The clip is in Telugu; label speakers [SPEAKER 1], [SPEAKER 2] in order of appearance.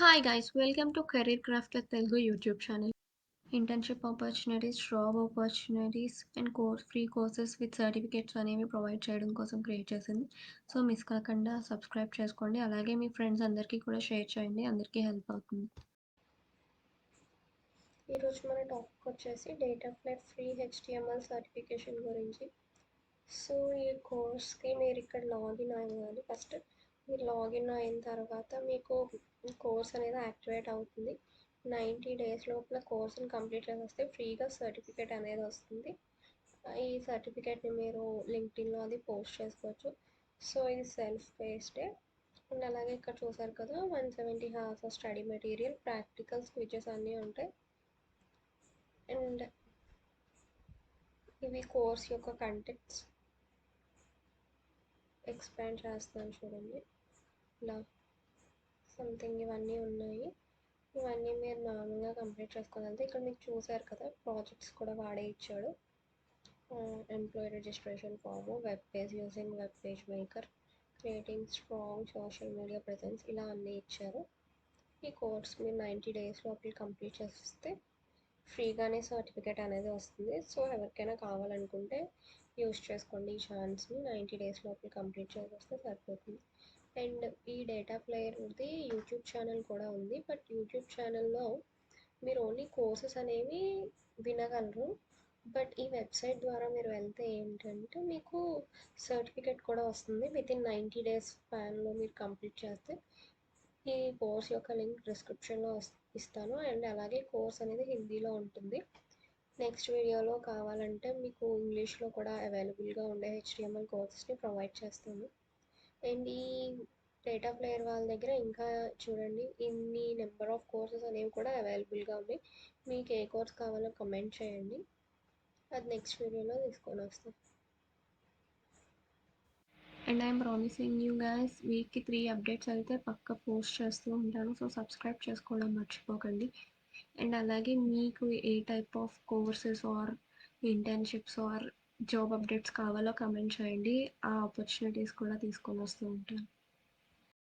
[SPEAKER 1] Hi guys, welcome to career crafter Telugu YouTube channel. Internship opportunities, job opportunities and free courses with certificates అనేవి ప్రొవైడ్ చేయడం కోసం క్రియేట్ చేసింది. సో మిస్ కాకుండా సబ్స్క్రైబ్ చేసుకోండి. అలాగే మీ ఫ్రెండ్స్ అందరికీ కూడా షేర్ చేయండి, అందరికీ హెల్ప్ అవుతుంది.
[SPEAKER 2] ఈరోజు మన టాపిక్ వచ్చేసి డేటాఫ్లై ఫ్రీ హెచ్టిఎంఎల్ సర్టిఫికేషన్ గురించి. సో ఈ కోర్స్కి మీరు ఇక్కడ లాగిన్ అవ్వాలి. ఫస్ట్ మీరు లాగిన్ అయిన తర్వాత మీకు కోర్స్ అనేది యాక్టివేట్ అవుతుంది. 90 డేస్ లోపల కోర్స్ని కంప్లీట్ చేస్తే ఫ్రీగా సర్టిఫికేట్ అనేది వస్తుంది. ఈ సర్టిఫికేట్ని మీరు లింక్డ్ఇన్లో అది పోస్ట్ చేసుకోవచ్చు. సో ఇది సెల్ఫ్ పేస్డే. అండ్ అలాగే ఇక్కడ చూసారు కదా 170 hours of study material, practicals, quizzes అన్నీ ఉంటాయి. అండ్ ఇవి కోర్స్ యొక్క కంటెంట్స్ ఎక్స్పాండ్ చేస్తాను చూడండి. ఇలా సంథింగ్ ఇవన్నీ ఉన్నాయి. ఇవన్నీ మీరు నార్మల్గా కంప్లీట్ చేసుకోగలిగితే ఇక్కడ మీకు చూసారు కదా ప్రాజెక్ట్స్ కూడా వాడే ఇచ్చాడు. Employee registration form, web page using web page maker, creating strong social media presence, ఇలా అన్నీ ఇచ్చారు. ఈ కోర్స్ మీరు 90 డేస్ లోపల కంప్లీట్ చేస్తే ఫ్రీగానే సర్టిఫికేట్ అనేది వస్తుంది. సో ఎవరికైనా కావాలనుకుంటే యూస్ చేసుకోండి ఈ ఛాన్స్ని. 90 డేస్ లోపల కంప్లీట్ చేసేస్తే సరిపోతుంది. అండ్ ఈ డేటా ప్లేయర్ది యూట్యూబ్ ఛానల్ కూడా ఉంది. బట్ యూట్యూబ్ ఛానల్లో మీరు ఓన్లీ కోర్సెస్ అనేవి వినగలరు. బట్ ఈ వెబ్సైట్ ద్వారా మీరు వెళ్తే ఏంటంటే మీకు సర్టిఫికేట్ కూడా వస్తుంది. వితిన్ 90 డేస్ స్పాన్లో మీరు కంప్లీట్ చేస్తే. ఈ కోర్స్ యొక్క లింక్ డిస్క్రిప్షన్లో ఇస్తాను. అండ్ అలాగే కోర్స్ అనేది హిందీలో ఉంటుంది. నెక్స్ట్ వీడియోలో కావాలంటే మీకు ఇంగ్లీష్లో కూడా అవైలబుల్గా ఉండే హెచ్టిఎంఎల్ కోర్సెస్ని ప్రొవైడ్ చేస్తాను. అండ్ ఈ డేటా ప్లేయర్ వాళ్ళ దగ్గర ఇంకా చూడండి ఇన్ని నెంబర్ ఆఫ్ కోర్సెస్ అనేవి కూడా అవైలబుల్గా ఉన్నాయి. మీకు ఏ కోర్స్ కావాలో కమెంట్ చేయండి, అది నెక్స్ట్ వీడియోలో తీసుకొని వస్తాను.
[SPEAKER 1] And I'm promising you guys, వీక్కి 3 అప్డేట్స్ అయితే పక్క పోస్ట్ చేస్తూ ఉంటాను. సో సబ్స్క్రైబ్ చేసుకోవడం మర్చిపోకండి. అండ్ అలాగే మీకు ఏ type of courses or internships or job updates కావాలో కమెంట్ చేయండి. ఆ ఆపర్చునిటీస్ కూడా తీసుకొని వస్తూ ఉంటాను.